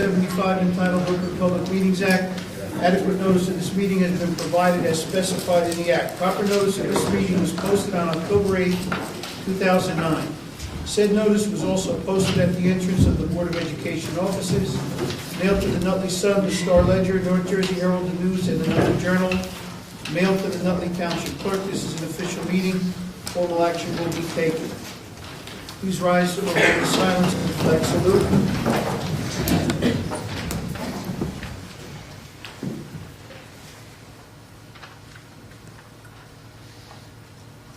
1975 entitled Open Public Meetings Act. Adequate notice of this meeting has been provided as specified in the Act. Proper notice of this meeting was posted on October 8, 2009. Said notice was also posted at the entrance of the Board of Education offices, mailed to the Nutley Sun, the Star Ledger, North Jersey Herald, the News, and the Nutley Journal, mailed to the Nutley Township Clerk. This is an official meeting. Formal action will be taken. Please rise for the holy silence and the flag salute.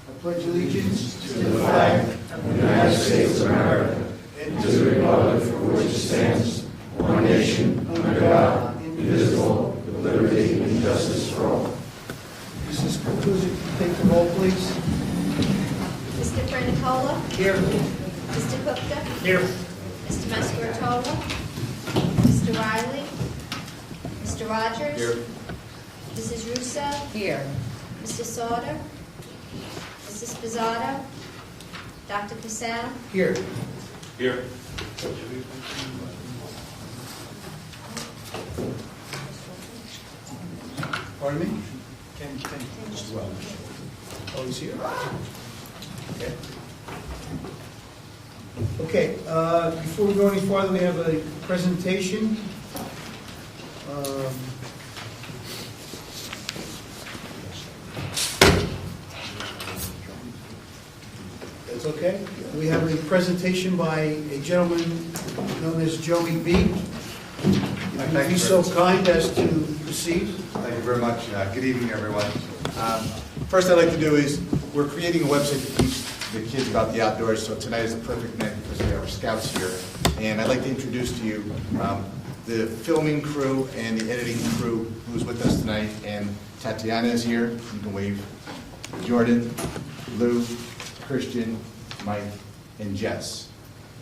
I pledge allegiance to the flag of the United States of America and to the republic for which it stands, one nation, under God, indivisible, with liberty and justice for all. This is concluded. Take the roll, please. Mr. Franicola? Here. Mr. Gupta? Here. Mr. Mascarotola? Mr. Riley? Mr. Rogers? Here. Mrs. Russo? Here. Mr. Sauter? Mrs. Spizzato? Dr. Cassell? Here. Here. Pardon me? Ken as well. Oh, he's here? Okay. Okay, before we go any farther, we have a presentation. That's okay. We have a presentation by a gentleman known as Joey B. If you'd be so kind as to proceed. Thank you very much. Good evening, everyone. First I'd like to do is, we're creating a website to teach the kids about the outdoors, so tonight is the perfect night because we have our scouts here. And I'd like to introduce to you the filming crew and the editing crew who's with us tonight. And Tatiana is here. You can wave. Jordan, Lou, Christian, Mike, and Jess.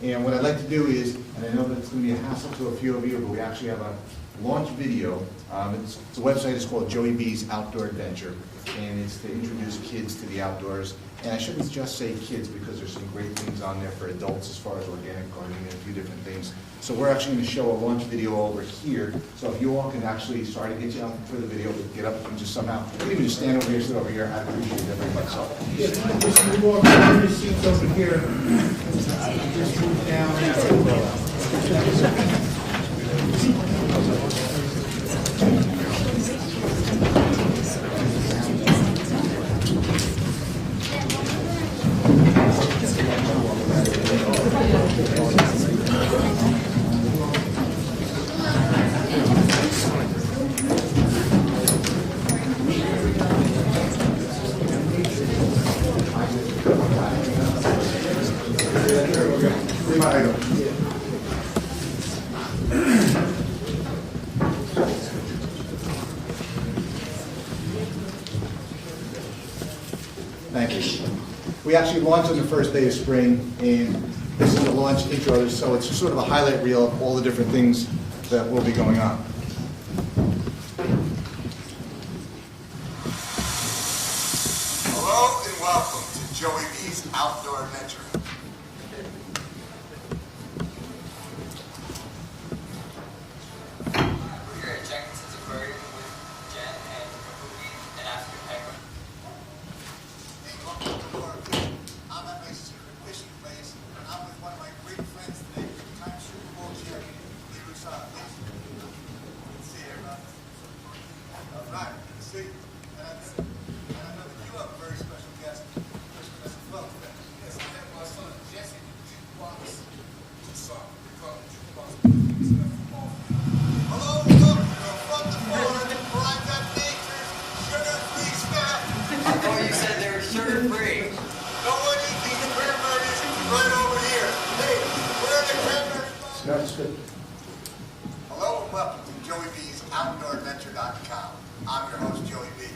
And what I'd like to do is, and I know that it's going to be a hassle to a few of you, but we actually have a launch video. The website is called Joey B's Outdoor Adventure, and it's to introduce kids to the outdoors. And I shouldn't just say kids because there's some great things on there for adults as far as organic gardening and a few different things. So we're actually going to show a launch video over here. So if you all can actually, sorry to get you out for the video, but get up and just somehow, you can even just stand over here, sit over here. I appreciate it very much. So. Yes, just move over to the seats over here. Just move down. Thank you. We actually launched on the first day of spring, and this is the launch intro, so it's sort of a highlight reel of all the different things that will be going on. Hello and welcome to Joey B's Outdoor Adventure. Hello and welcome to Joey B's OutdoorAdventure.com. I'm your host, Joey B.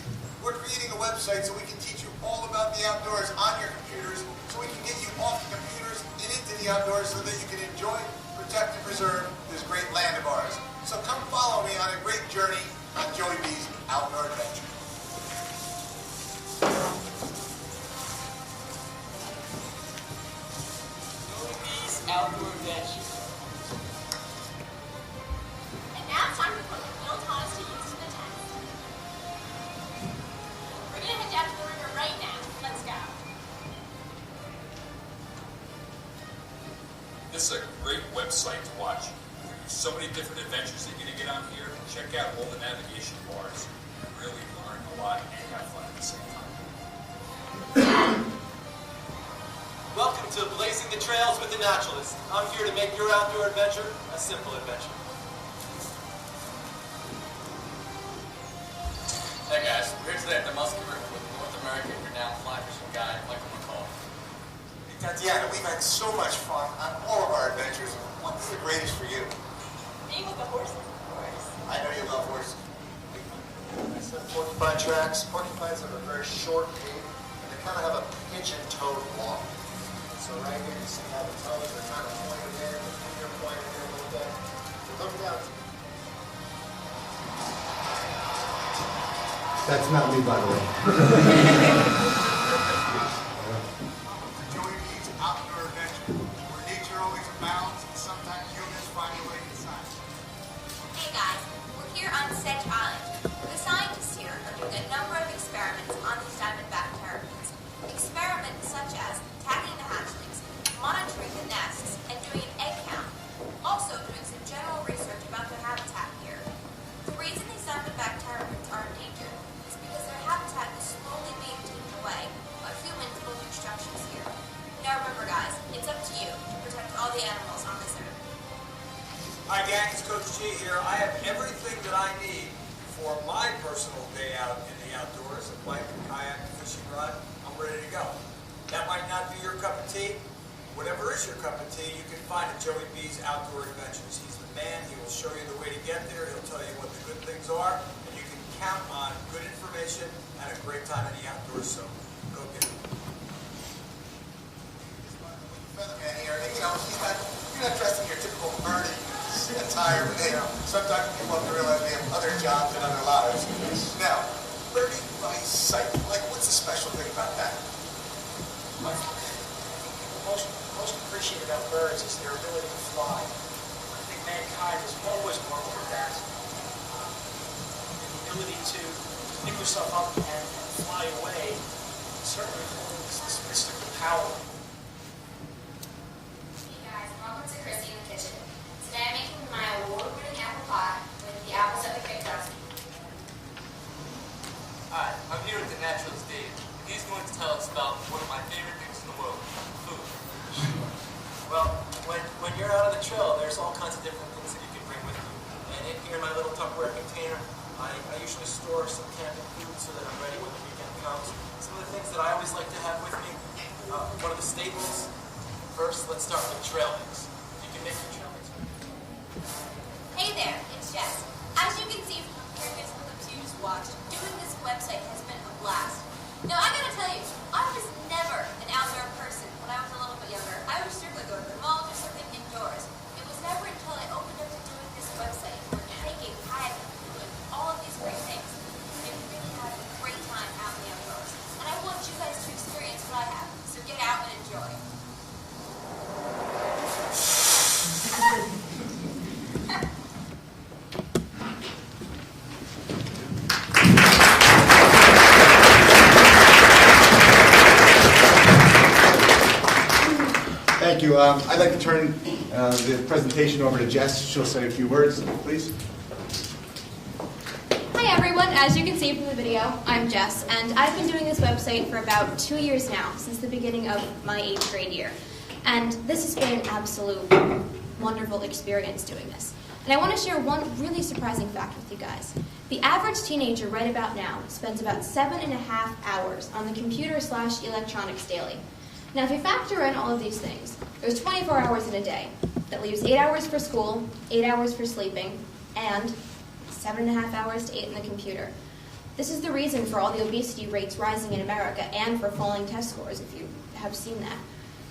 We're creating a website so we can teach you all about the outdoors on your computers, so we can get you off the computers and into the outdoors so that you can enjoy, protect, and preserve this great land of ours. So come follow me on a great journey on Joey B's Outdoor Adventure. Joey B's Outdoor Adventure. So many different adventures that you're going to get on here. Check out all the navigation bars. You really learn a lot and have fun at the same time. Welcome to Blazing the Trails with the Naturalist. I'm here to make your outdoor adventure a simple adventure. Hey guys, we're here today at the Muskie River with North American renowned fly fishing guide Michael McCall. Hey, Tatiana, we've had so much fun on all of our adventures. What's the greatest for you? Being with the horses, of course. I know you love horses. I said porcupine tracks. Porcupines have a very short beak, and they kind of have a pigeon-toed walk. So right here you see how the toes are kind of pointed in, the finger pointed in a little bit. So look down. That's not me, by the way. Joey B's Outdoor Adventure, where nature always abounds and sometimes humans find a way inside. Hey guys, we're here on Sedge Island. The scientists here are doing a number of experiments on these diamondback terrapins. Experiments such as tagging the hatchlings, monitoring the nests, and doing an egg count. Also doing some general research about their habitat here. The reason these diamondback terrapins are endangered is because their habitat is slowly being taken away by humans building structures here. Now remember guys, it's up to you to protect all the animals on this earth. Hi gang, it's Coach G here. I have everything that I need for my personal day out in the outdoors, a bike, a kayak, a fishing rod. I'm ready to go. That might not be your cup of tea. Whatever is your cup of tea, you can find at Joey B's Outdoor Adventures. He's the man. He will show you the way to get there. He'll tell you what the good things are, and you can count on good information and a great time in the outdoors. So go get it. Featherman here, and you're not dressed in your typical birdie attire, but you know, sometimes people have to realize they have other jobs and other lives. Now, birdie by sight, like what's the special thing about that? Most appreciate about birds is their ability to fly. I think mankind has always worked with that. The ability to pick yourself up and fly away certainly holds this mystical power. Hey guys, welcome to Chrissy in the Kitchen. Today I'm making my award-winning apple pie with the apples that we picked up. Hi, I'm here with the Naturalist Dave. He's going to tell us about one of my favorite things in the world, food. Well, when you're out on the trail, there's all kinds of different things that you can bring with you. And in here in my little Tupperware container, I usually store some camping food so that I'm ready when the weekend comes. Some of the things that I always like to have with me, one of the staples. First, let's start with trail mix. You can make your trail mix with me. Hey there, it's Jess. As you can see from the previous clips you just watched, doing this website has been a blast. Now, I gotta tell you, I was never an outdoor person when I was a little bit younger. I would strictly go to the mall or something indoors. It was never until I opened up to doing this website, where hiking, kayaking, doing all of these great things, and really have a great time out in the outdoors. And I want you guys to experience what I have, so get out and enjoy. Thank you. I'd like to turn the presentation over to Jess. She'll say a few words, please. Hi everyone, as you can see from the video, I'm Jess, and I've been doing this website for about 2 years now, since the beginning of my 8th grade year. And this has been an absolute wonderful experience doing this. And I want to share one really surprising fact with you guys. The average teenager right about now spends about 7.5 hours on the computer/electronics daily. Now if you factor in all of these things, there's 24 hours in a day. That leaves 8 hours for school, 8 hours for sleeping, and 7.5 hours to 8 in the computer. This is the reason for all the obesity rates rising in America and for falling test scores, if you have seen that.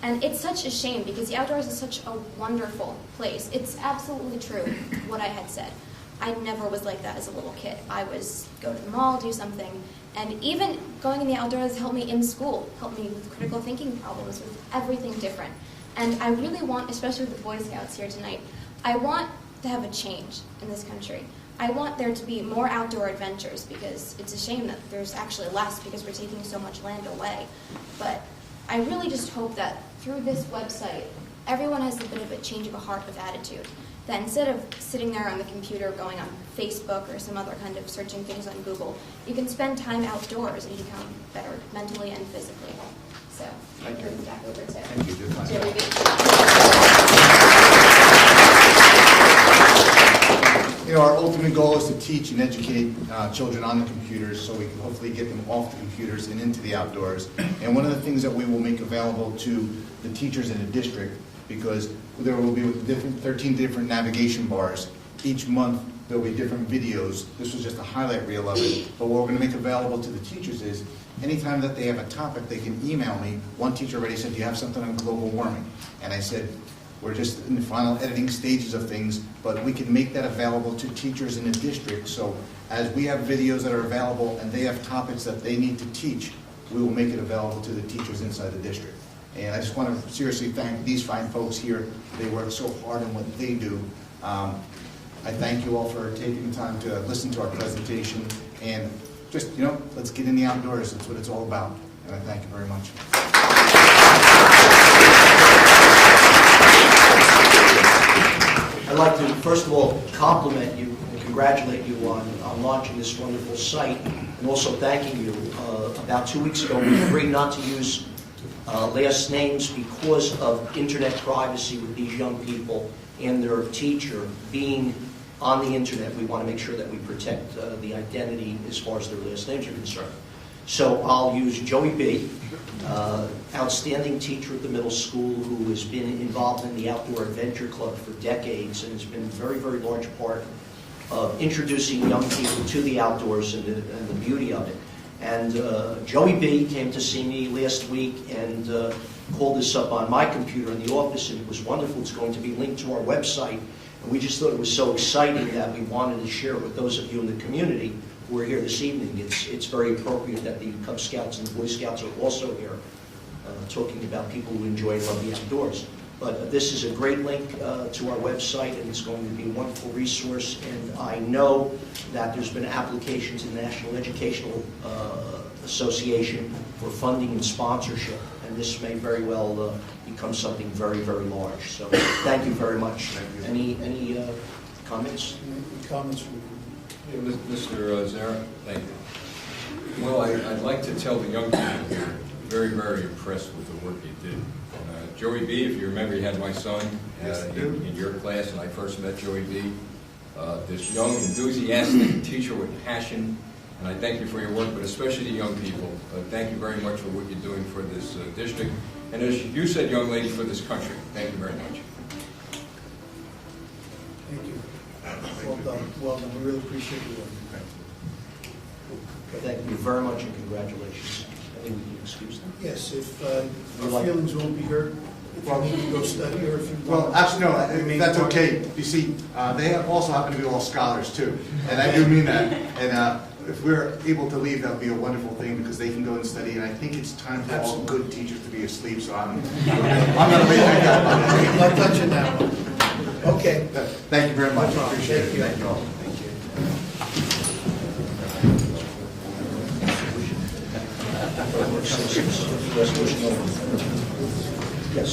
And it's such a shame because the outdoors is such a wonderful place. It's absolutely true what I had said. I never was like that as a little kid. I was go to the mall, do something, and even going in the outdoors helped me in school, helped me with critical thinking problems, with everything different. And I really want, especially with the Boy Scouts here tonight, I want to have a change in this country. I want there to be more outdoor adventures because it's a shame that there's actually less because we're taking so much land away. But I really just hope that through this website, everyone has a bit of a change of a heart of attitude. that instead of sitting there on the computer going on Facebook or some other kind of searching things on Google, you can spend time outdoors and become better mentally and physically. So, Thank you. back over to Thank you. Good. Joey B. Our ultimate goal is to teach and educate children on the computers so we can hopefully get them off the computers and into the outdoors. And one of the things that we will make available to the teachers in the district, because there will be 13 different navigation bars. Each month there will be different videos. This was just a highlight reel of it. But what we're going to make available to the teachers is anytime that they have a topic, they can email me. One teacher already said, do you have something on global warming? And I said, we're just in the final editing stages of things, but we can make that available to teachers in the district. So as we have videos that are available and they have topics that they need to teach, we will make it available to the teachers inside the district. And I just want to seriously thank these fine folks here. They work so hard in what they do. I thank you all for taking the time to listen to our presentation. And just, let's get in the outdoors. That's what it's all about. And I thank you very much. I'd like to, first of all, compliment you and congratulate you on launching this wonderful site, and also thanking you. About 2 weeks ago, we agreed not to use last names because of internet privacy with these young people and their teacher being on the internet. We want to make sure that we protect the identity as far as their last names are concerned. So I'll use Joey B., outstanding teacher at the middle school who has been involved in the Outdoor Adventure Club for decades and has been a very, very large part of introducing young people to the outdoors and the beauty of it. And Joey B. came to see me last week and called this up on my computer in the office, and it was wonderful. It's going to be linked to our website. And we just thought it was so exciting that we wanted to share it with those of you in the community who are here this evening. It's very appropriate that the Cub Scouts and the Boy Scouts are also here talking about people who enjoy and love the outdoors. But this is a great link to our website, and it's going to be a wonderful resource. And I know that there's been applications in the National Educational Association for funding and sponsorship, and this may very well become something very, very large. So thank you very much. Any comments? Any comments from Yeah, Mr. Zara, thank you. Well, I'd like to tell the young people here, very, very impressed with the work you did. Joey B., if you remember, you had my son in your class, and I first met Joey B. This young, enthusiastic teacher with passion, and I thank you for your work, but especially the young people. Thank you very much for what you're doing for this district, and as you said, young lady, for this country. Thank you very much. Thank you. Well done. Well done. We really appreciate your work. Thank you very much and congratulations. I think we can excuse them. Yes, if our feelings won't be hurt, if you need to go study or if you Well, actually, no, that's okay. You see, they also happen to be all scholars, too. And I do mean that. And if we're able to leave, that would be a wonderful thing because they can go and study. And I think it's time for all good teachers to be asleep, so I'm going to make that guy. I'm not touching that one. Okay. Thank you very much. No I problem. appreciate Thank it. you. Thank you all. Thank you. Yes.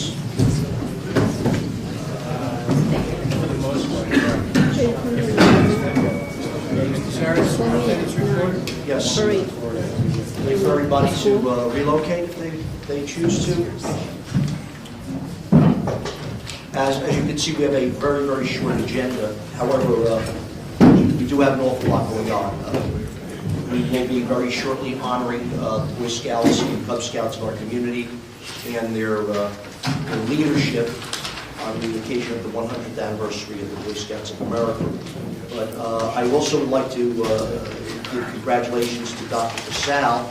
Yes. Wait for everybody to relocate if they choose to. As you can see, we have a very, very short agenda. However, we do have an awful lot going on. We will be very shortly honoring the Boy Scouts and Cub Scouts of our community and their leadership on the occasion of the 100th anniversary of the Boy Scouts of America. But I also would like to give congratulations to Dr. Casal.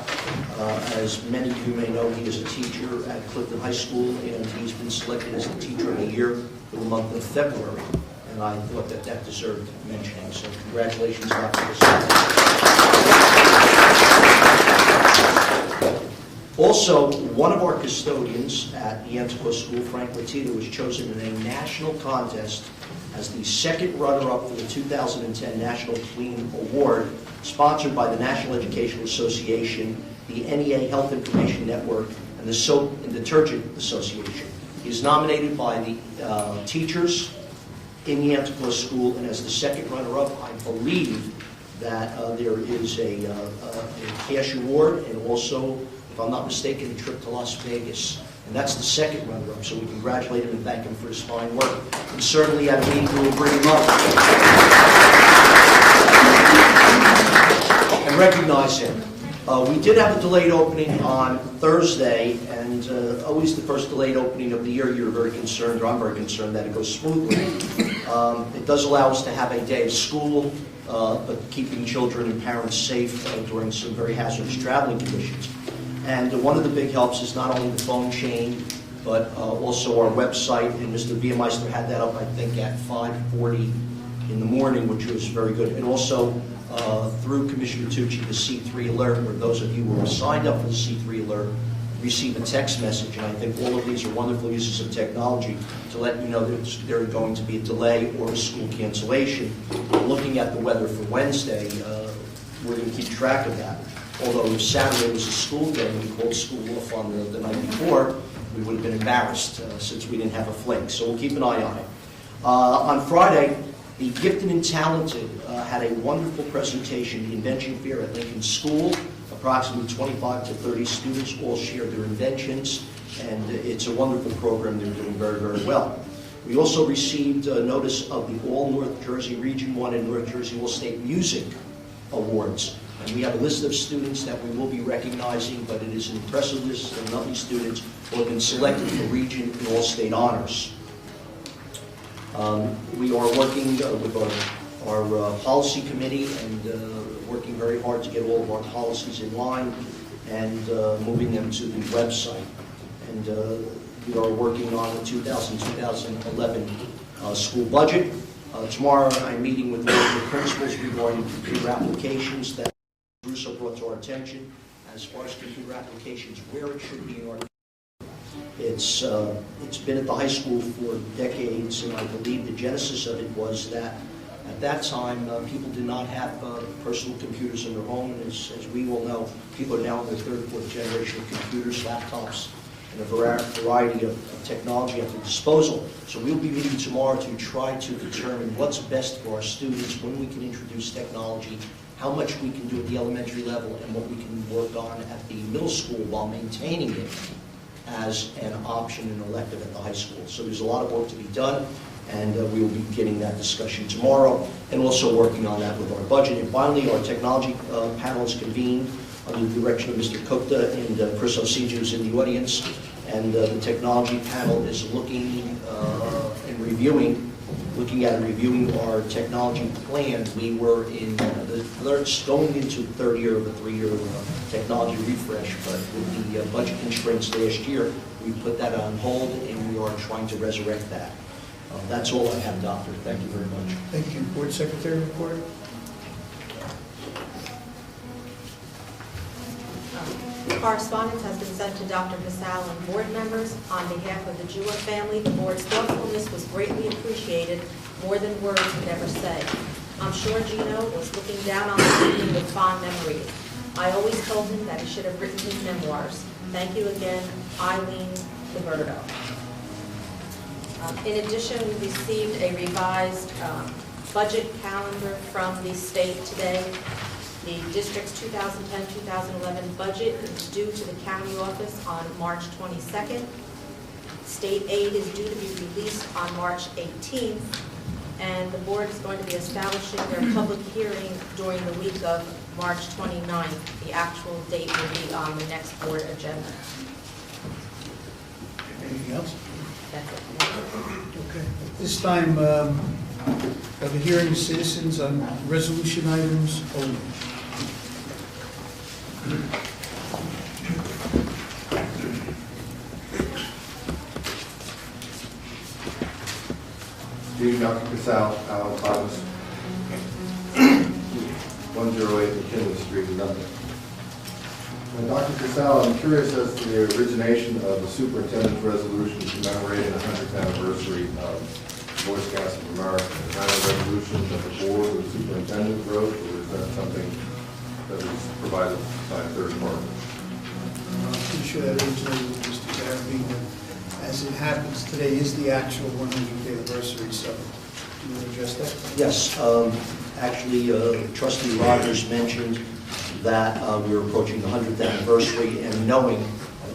As many of you may know, he is a teacher at Clifton High School, and he's been selected as the Teacher of the Year for the month of February. And I thought that deserved mentioning. So congratulations, Dr. Casal. Also, one of our custodians at the Antiqua School, Frank Latito, was chosen in a national contest as the second runner-up for the 2010 National Clean Award, sponsored by the National Educational Association, the NEA Health Information Network, and the Soap and Detergent Association. He is nominated by the teachers in the Antiqua School, and as the second runner-up, I believe that there is a cash award and also, if I'm not mistaken, a trip to Las Vegas. And that's the second runner-up, so we congratulate him and thank him for his fine work. And certainly at a meeting, we will bring him up and recognize him. We did have a delayed opening on Thursday, and always the first delayed opening of the year, you're very concerned, or I'm very concerned, that it goes smoothly. It does allow us to have a day of school, but keeping children and parents safe during some very hazardous traveling conditions. And one of the big helps is not only the phone chain, but also our website, and Mr. Biemeister had that up, I think, at 5:40 in the morning, which was very good. And also, through Commissioner Tucci, the C3 alert, where those of you who are signed up for the C3 alert receive a text message, and I think all of these are wonderful uses of technology to let you know that there's going to be a delay or a school cancellation. Looking at the weather for Wednesday, we're going to keep track of that. Although if Saturday was a school day and we called school off on the night before, we would have been embarrassed since we didn't have a flake. So we'll keep an eye on it. On Friday, the Gifted and Talented had a wonderful presentation, the Invention Fair at Lincoln School. Approximately 25 to 30 students all shared their inventions, and it's a wonderful program. They're doing very, very well. We also received notice of the All North Jersey Region 1 and North Jersey All State Music Awards. And we have a list of students that we will be recognizing, but it is an impressive list of Nutley students who have been selected for region and all state honors. We are working with our policy committee and working very hard to get all of our policies in line and moving them to the website. And we are working on the 2011 school budget. Tomorrow I'm meeting with all of the principals regarding computer applications that Russo brought to our attention. As far as computer applications, where it should be in our it's been at the high school for decades, and I believe the genesis of it was that at that time people did not have personal computers in their home, and as we all know, people are now in their third, fourth generation of computers, laptops, and a variety of technology at their disposal. So we'll be meeting tomorrow to try to determine what's best for our students, when we can introduce technology, how much we can do at the elementary level, and what we can work on at the middle school while maintaining it as an option and elective at the high school. So there's a lot of work to be done, and we will be beginning that discussion tomorrow, and also working on that with our budget. And finally, our technology panel is convened under the direction of Mr. Kukta and Chris Osiju, who's in the audience, and the technology panel is looking and reviewing our technology plan. We were in going into the third year of a 3-year technology refresh, but with the budget constraints last year, we put that on hold, and we are trying to resurrect that. That's all I have, Doctor. Thank you very much. Thank you. Board Secretary report. Correspondence has been sent to Dr. Vasal and board members. On behalf of the Jewett family, the board's thoughtfulness was greatly appreciated, more than words could ever say. I'm sure Gino was looking down on the evening with fond memories. I always told him that he should have written his memoirs. Thank you again, Eileen Liberto. In addition, we received a revised budget calendar from the state today. The district's 2010-2011 budget is due to the county office on March 22nd. State aid is due to be released on March 18th, and the board is going to be establishing their public hearing during the week of March 29th. The actual date will be on the next board agenda. Anything else? That's it. Okay. At this time, have a hearing of citizens on resolution items only. Dean Dr. Casal, Alan Thomas, 108 McKinley Street, Nutley. Dr. Casal, I'm curious as to the origination of the superintendent's resolution commemorating the 100th anniversary of Boy Scouts of America. Is that a resolution that the board or the superintendent wrote, or is that something that was provided by a third party? I'm pretty sure that originated with Mr. Garabee, but as it happens, today is the actual 100th anniversary, so Do you want to address that? Yes, actually, trustee Rogers mentioned that we're approaching the 100th anniversary, and knowing,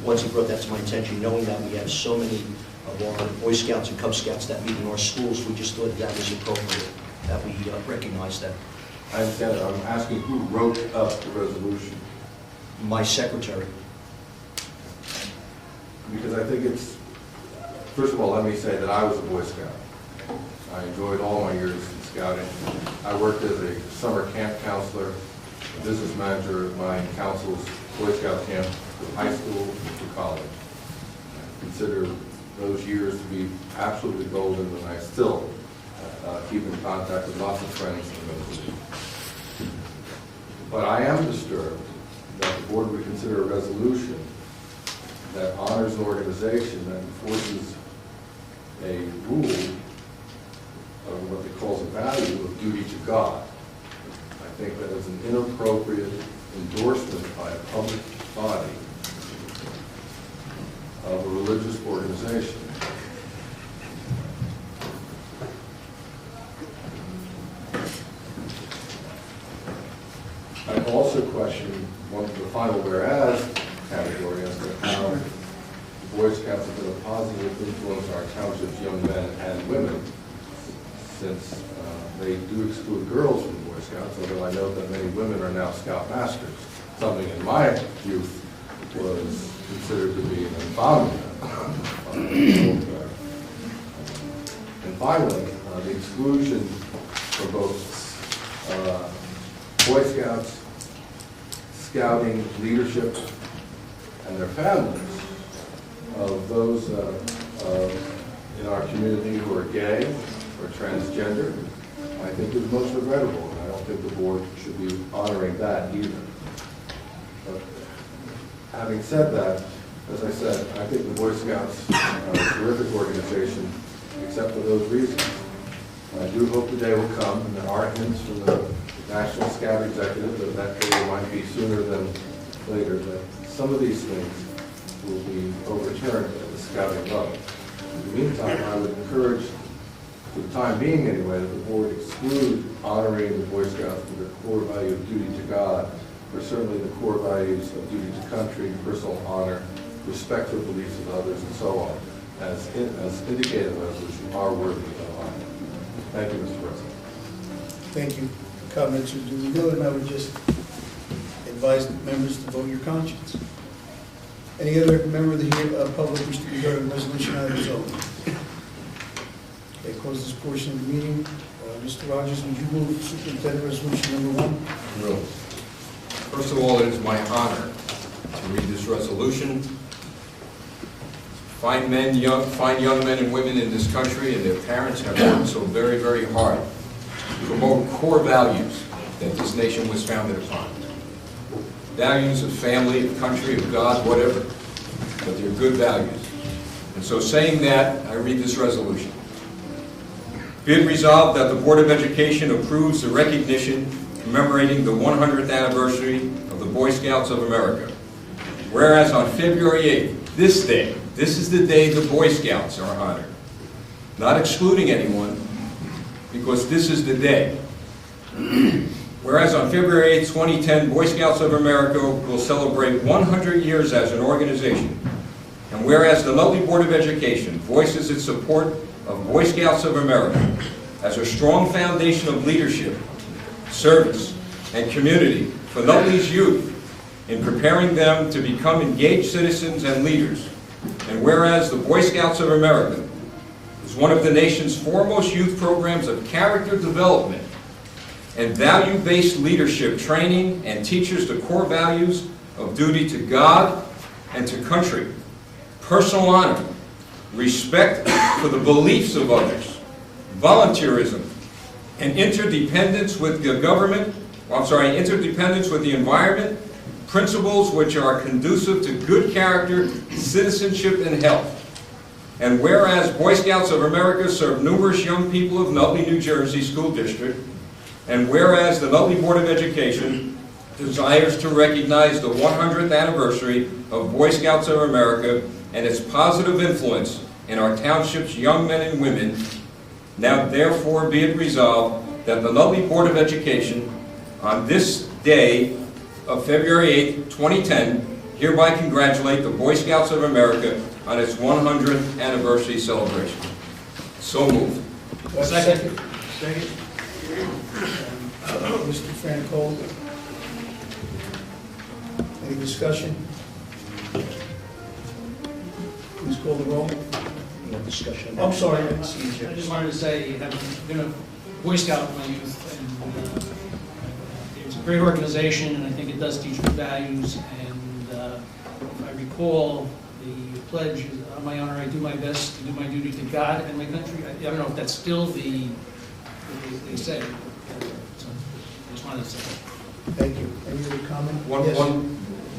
once he brought that to my attention, knowing that we have so many of our Boy Scouts and Cub Scouts that meet in our schools, we just thought that was appropriate, that we recognize them. I understand. I'm asking who wrote up the resolution? My secretary. Because I think it's, first of all, let me say that I was a Boy Scout. I enjoyed all my years in scouting. I worked as a summer camp counselor, a business manager at my council's Boy Scout camp from high school to college. I consider those years to be absolutely golden, and I still keep in contact with lots of friends in those years. But I am disturbed that the board would consider a resolution that honors an organization that enforces a rule of what they call a value of duty to God. I think that is an inappropriate endorsement by a public body of a religious organization. I also question one of the final whereas category as to how the Boy Scouts have been a positive influence on our township's young men and women, since they do exclude girls from Boy Scouts, although I know that many women are now Scout Masters. Something in my youth was considered to be an abomination. And finally, the exclusion for both Boy Scouts, Scouting leadership, and their families of those in our community who are gay or transgender, I think is most regrettable, and I don't think the board should be honoring that either. But having said that, as I said, I think the Boy Scouts are a terrific organization, except for those reasons. I do hope the day will come, and there are hints from the National Scout Executive that day might be sooner than later, that some of these things will be overturned at the scouting level. In the meantime, I would encourage, for the time being anyway, that the board exclude honoring the Boy Scouts for their core value of duty to God, or certainly the core values of duty to country, personal honor, respect for the beliefs of others, and so on, as indicated in the resolution, are worthy of honor. Thank you, Mr. President. Thank you. Comments are duly noted, and I would just advise members to vote your conscience. Any other member of the public wish to be heard on the resolution item is open? Okay, close this portion of the meeting. Mr. Rogers, would you move Superintendent Resolution number 1? Really. First of all, it is my honor to read this resolution. Fine young men and women in this country and their parents have worked so very, very hard to promote core values that this nation was founded upon. Values of family, of country, of God, whatever, but they're good values. And so saying that, I read this resolution. Be it resolved that the Board of Education approves the recognition commemorating the 100th anniversary of the Boy Scouts of America. Whereas on February 8th, this day, this is the day the Boy Scouts are honored. Not excluding anyone, because this is the day. Whereas on February 8, 2010, Boy Scouts of America will celebrate 100 years as an organization. And whereas the Nutley Board of Education voices its support of Boy Scouts of America as a strong foundation of leadership, service, and community for Nutley's youth in preparing them to become engaged citizens and leaders. And whereas the Boy Scouts of America is one of the nation's foremost youth programs of character development and value-based leadership training, and teaches the core values of duty to God and to country, personal honor, respect for the beliefs of others, volunteerism, and interdependence with the interdependence with the environment, principles which are conducive to good character, citizenship, and health. And whereas Boy Scouts of America serve numerous young people of Nutley, New Jersey School District, and whereas the Nutley Board of Education desires to recognize the 100th anniversary of Boy Scouts of America and its positive influence in our township's young men and women, Now therefore be it resolved that the Nutley Board of Education, on this day of February 8, 2010, hereby congratulate the Boy Scouts of America on its 100th anniversary celebration. So moved. Second. Second. Mr. Franco. Any discussion? Please call the roll. No discussion. I'm sorry. I just wanted to say, I've been a Boy Scout in my youth, and it's a great organization, and I think it does teach good values, and if I recall, the pledge is, on my honor, I do my best to do my duty to God and my country. I don't know if that's still the, they say, so I just wanted to say that. Thank you. Any other comment? Yes.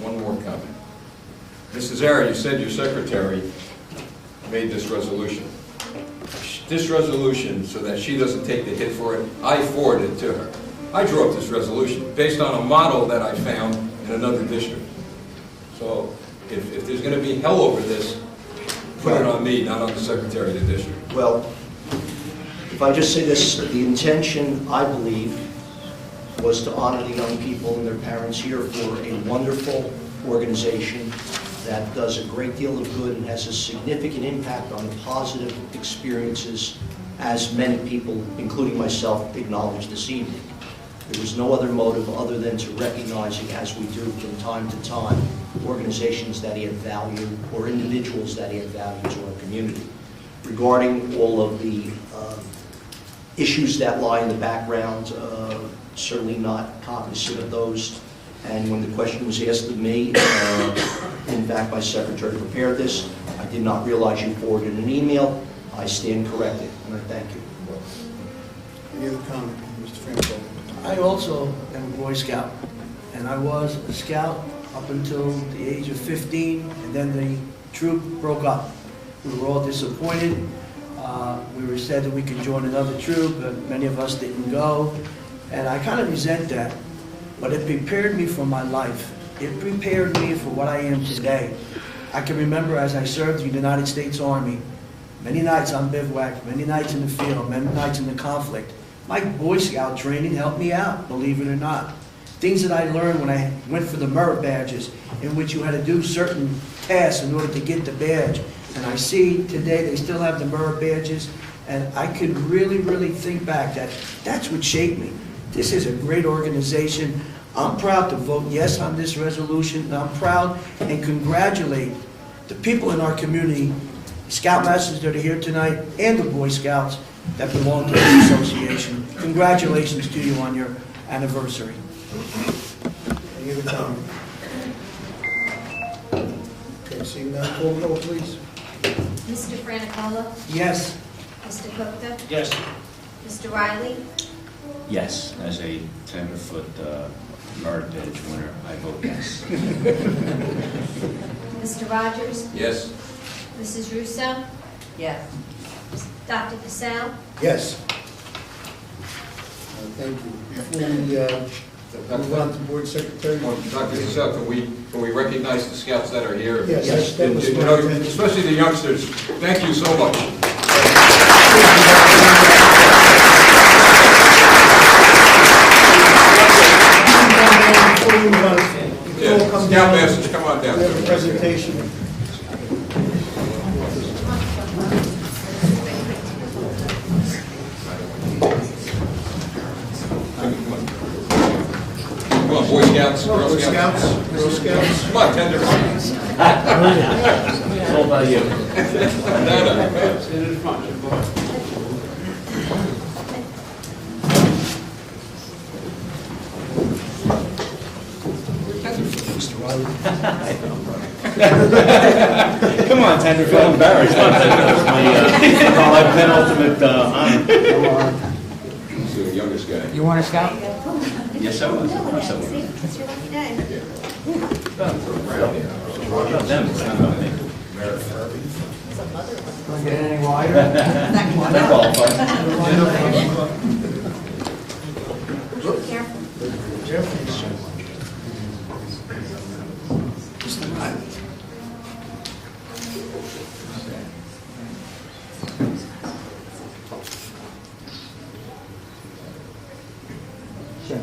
One more comment. Mrs. Ara, you said your secretary made this resolution. This resolution, so that she doesn't take the hit for it, I forwarded it to her. I drew up this resolution based on a model that I found in another district. So if there's going to be hell over this, put it on me, not on the secretary of the district. Well, if I just say this, the intention, I believe, was to honor the young people and their parents here for a wonderful organization that does a great deal of good and has a significant impact on the positive experiences, as many people, including myself, acknowledge this evening. There was no other motive other than to recognizing, as we do from time to time, organizations that add value or individuals that add value to our community. Regarding all of the issues that lie in the background, certainly not cognizant of those. And when the question was asked of me, in fact, my secretary prepared this. I did not realize you forwarded an email. I stand corrected, and I thank you. Any other comment, Mr. Franco? I also am a Boy Scout, and I was a Scout up until the age of 15, and then the troop broke up. We were all disappointed. We were said that we could join another troop, but many of us didn't go, and I kind of resent that. But it prepared me for my life. It prepared me for what I am today. I can remember as I served in the United States Army, many nights on bivouac, many nights in the field, many nights in the conflict. My Boy Scout training helped me out, believe it or not. Things that I learned when I went for the merit badges, in which you had to do certain tasks in order to get the badge. And I see today they still have the merit badges, and I could really, really think back that that's what shaped me. This is a great organization. I'm proud to vote yes on this resolution, and I'm proud and congratulate the people in our community, Scoutmasters that are here tonight, and the Boy Scouts that belong to this association. Congratulations to you on your anniversary. Any other comment? Okay, seeing none, call the roll, please. Mr. Franicola? Yes. Mr. Gupta? Yes. Mr. Riley? Yes, as a tenderfoot merit badge winner, I vote yes. Mr. Rogers? Yes. Mrs. Russo? Yes. Dr. Cassell? Yes. Thank you. Before we move on to Board Secretary. Dr. Cassell, can we recognize the scouts that are here? Yes, that was You my know, intention. especially the youngsters. Thank you so much. Before we move on, Nicole, come Scout down. masters, come on down. We have a presentation. Come on, Boy Scouts, Girl Boy Scouts. Scouts, Girl Scouts. Come on, tender. It's all about you. Mr. Riley. Come on, Tender, feel embarrassed. That's my penultimate honor. He's the youngest guy. You want a scout? Yes, I was. Of course I was. It's your lucky day. About them, it's not about me. Want to get any wider? They're qualified. Careful. Mr. Riley. Take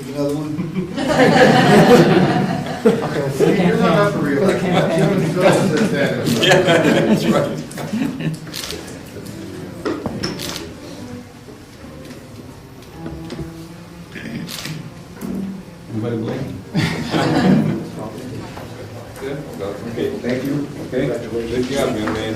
another one. You're not up for re-election. Yeah, that's right. Anybody blink? Good. Okay, thank you. Okay, good job, young man.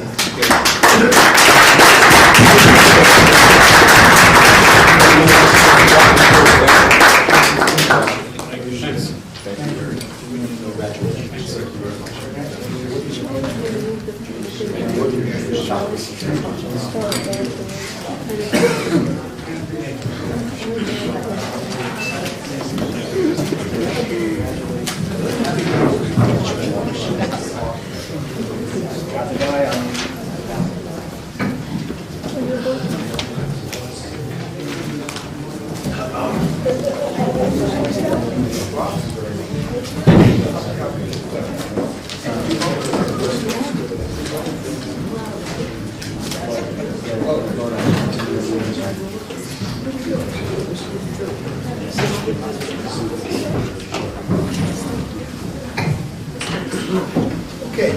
Okay,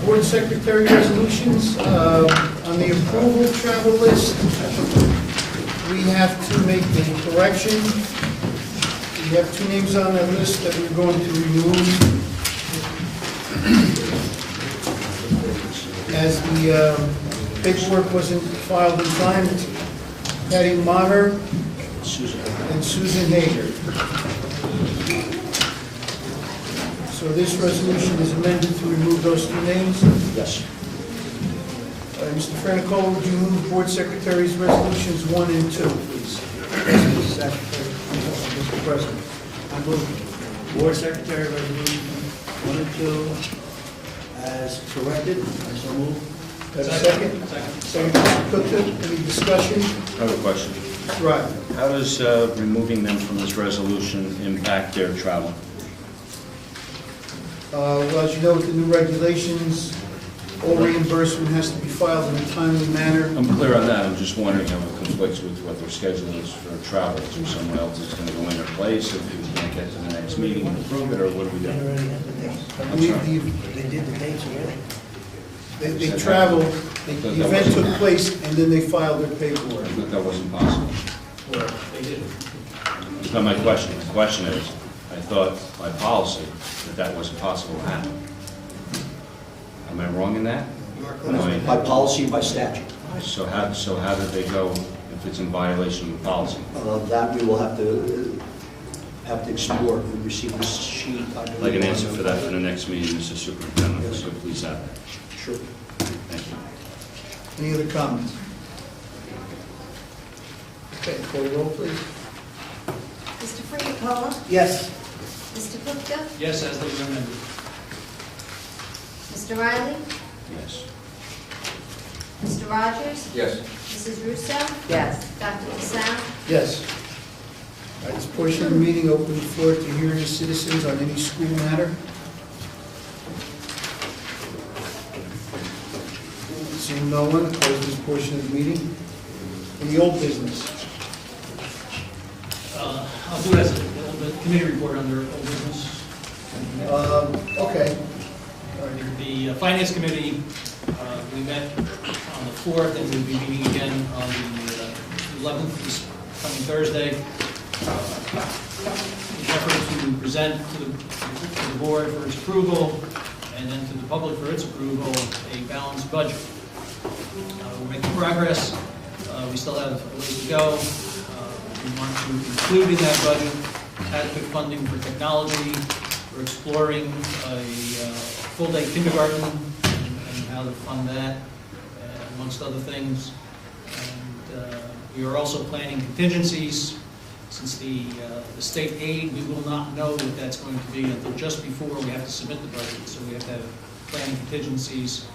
Board Secretary resolutions, on the approval travel list, we have to make a correction. We have 2 names on that list that we're going to remove, as the paperwork wasn't filed in time. Patty Maher and Susan Hager. So this resolution is amended to remove those 2 names. Yes. Mr. Franicola, would you move Board Secretary's resolutions 1 and 2, please? Mr. President, I move Board Secretary Resolution 1 and 2 as corrected. I so move. Have a second? Second, Mr. Cook, any discussion? I have a question. Right. How does removing them from this resolution impact their travel? Well, as you know, with the new regulations, all reimbursement has to be filed in a timely manner. I'm clear on that, I'm just wondering how it conflicts with what their schedule is for travel. Is there someone else that's going to go in their place if we can't get to the next meeting and approve it, or what do we do? I believe They did the dates already. they traveled, the event took place, and then they filed their paperwork. I thought that wasn't possible. Well, they did. That's not my question. The question is, I thought by policy that wasn't possible to happen. Am I wrong in that? By policy and by statute. So how did they go if it's in violation of the policy? That we will have to explore. We received this sheet. I'd like an answer for that for the next meeting, Mr. Superintendent, so please have that. Sure. Thank you. Any other comments? Okay, call the roll, please. Mr. Franicola? Yes. Mr. Gupta? Yes, as they were amended. Mr. Riley? Yes. Mr. Rogers? Yes. Mrs. Russo? Yes. Dr. Casale? Yes. All right, this portion of the meeting, open the floor to hearing the citizens on any school matter. Seeing no one, close this portion of the meeting. Any old business? I'll do it as a committee report under old business. Okay. The Finance Committee, we met on the 4th, and we'll be meeting again on the 11th, this coming Thursday. In effort to present to the board for its approval, and then to the public for its approval, a balanced budget. We're making progress. We still have a ways to go. We want to include in that budget adequate funding for technology. We're exploring a full-day kindergarten and how to fund that, amongst other things. And we are also planning contingencies. Since the state aid, we will not know what that's going to be until just before we have to submit the budget. So we have to have planning contingencies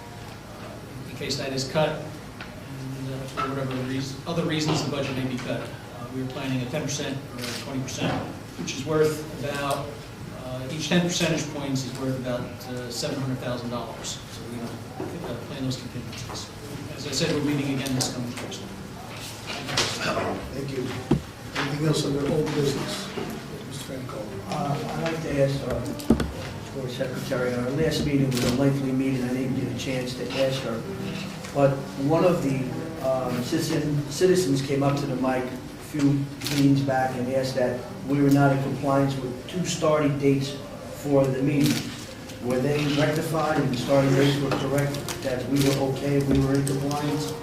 in case that is cut, and for whatever other reasons the budget may be cut. We are planning a 10% or 20%, which is worth about, each 10 percentage points is worth about $700,000. So we plan those contingencies. As I said, we're meeting again this coming Thursday. Thank you. Anything else under old business? Mr. Franco. I'd like to ask our Board Secretary, our last meeting was a lengthy meeting, I didn't get a chance to ask her, but one of the citizens came up to the mic a few meetings back and asked that we were not in compliance with 2 starting dates for the meeting. Were they rectified and the starting dates were correct, that we were okay, we were in compliance?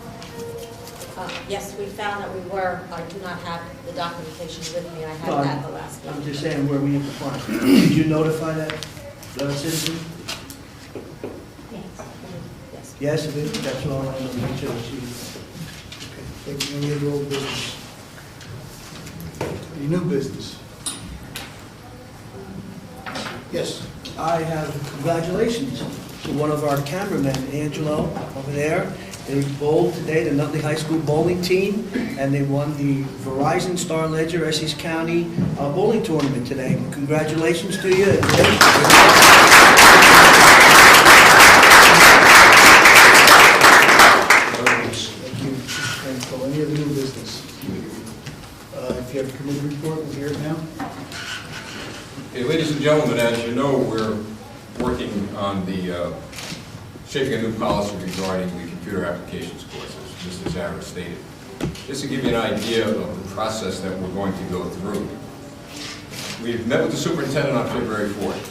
Yes, we found that we were. I do not have the documentation with me. I had that the last I'm meeting. just saying, were we in compliance? Did you notify that citizen? Yes. Yes, that's all I want to make sure. Thank you. Any other old business? Any new business? Yes. I have congratulations to one of our cameramen, Angelo, over there. They bowled today, the Nutley High School bowling team, and they won the Verizon Star Ledger Essex County bowling tournament today. Congratulations to you. Thank you, Mr. Franco. Any other new business? If you have a committee report, we'll hear it now. Okay, ladies and gentlemen, as you know, we're working on the shaping a new policy regarding the computer applications courses, just as Aaron stated. Just to give you an idea of the process that we're going to go through. We've met with the superintendent on February 4th,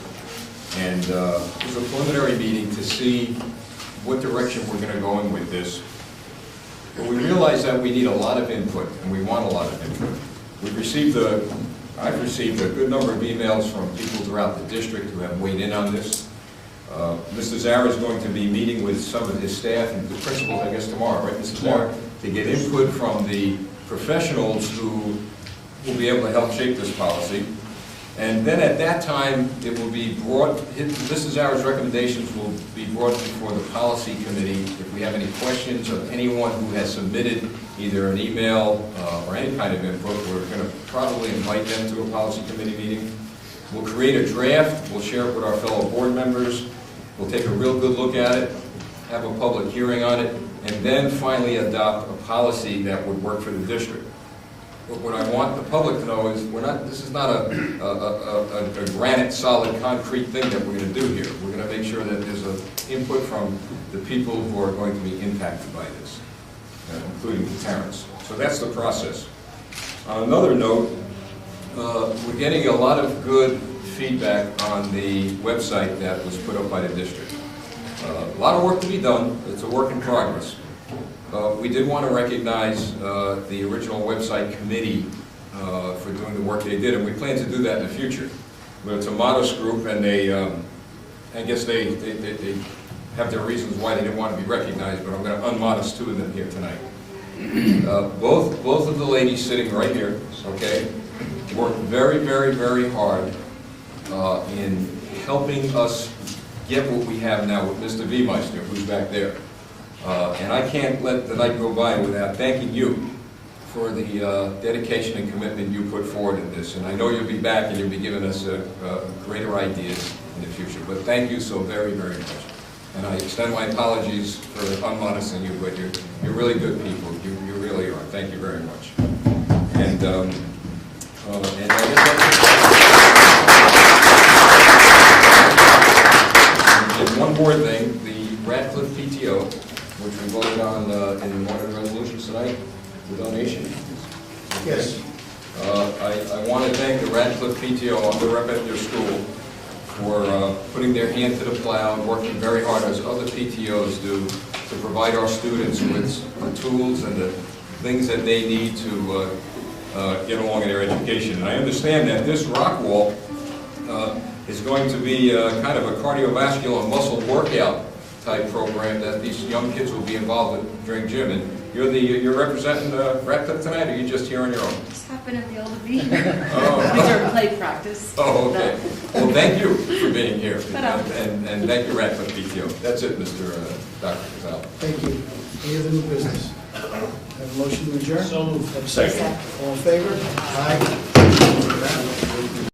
and it was a preliminary meeting to see what direction we're going to go in with this. But we realize that we need a lot of input, and we want a lot of input. I've received a good number of emails from people throughout the district who have weighed in on this. Mr. Zara is going to be meeting with some of his staff and the principals, I guess, tomorrow, right, Mr. Zara, to get input from the professionals who will be able to help shape this policy. And then at that time, it will be brought, Mr. Zara's recommendations will be brought before the policy committee. If we have any questions of anyone who has submitted either an email or any kind of input, we're going to probably invite them to a policy committee meeting. We'll create a draft, we'll share it with our fellow board members, we'll take a real good look at it, have a public hearing on it, and then finally adopt a policy that would work for the district. But what I want the public to know is this is not a granite, solid, concrete thing that we're going to do here. We're going to make sure that there's input from the people who are going to be impacted by this, including the parents. So that's the process. On another note, we're getting a lot of good feedback on the website that was put up by the district. A lot of work to be done. It's a work in progress. We did want to recognize the original website committee for doing the work they did, and we plan to do that in the future. But it's a modest group, and they, I guess they have their reasons why they didn't want to be recognized, but I'm going to unmodest 2 of them here tonight. Both of the ladies sitting right here, okay, worked very, very, very hard in helping us get what we have now with Mr. Viemeister, who's back there. And I can't let the night go by without thanking you for the dedication and commitment you put forward in this. And I know you'll be back and you'll be giving us greater ideas in the future. But thank you so very, very much. And I extend my apologies for unmodesting you, but you're really good people. You really are. Thank you very much. And I guess and one more thing, the Radcliffe PTO, which we voted on in one of the resolutions tonight, the donation. Yes. I want to thank the Radcliffe PTO on the rep at their school for putting their hand to the plow and working very hard, as other PTOs do, to provide our students with the tools and the things that they need to get along in their education. And I understand that this rock wall is going to be kind of a cardiovascular muscle workout type program that these young kids will be involved with during gym. And You're representing Radcliffe tonight, or you just here on your own? Just happen to be able to be here. Oh. These are play practice. Oh, okay. Well, thank you for being here, Ta-da. and thank you, Radcliffe PTO. That's it, Dr. Casal. Thank you. Any other new business? Have a motion to adjourn? So moved. Have a second? Second. All in favor? Aye.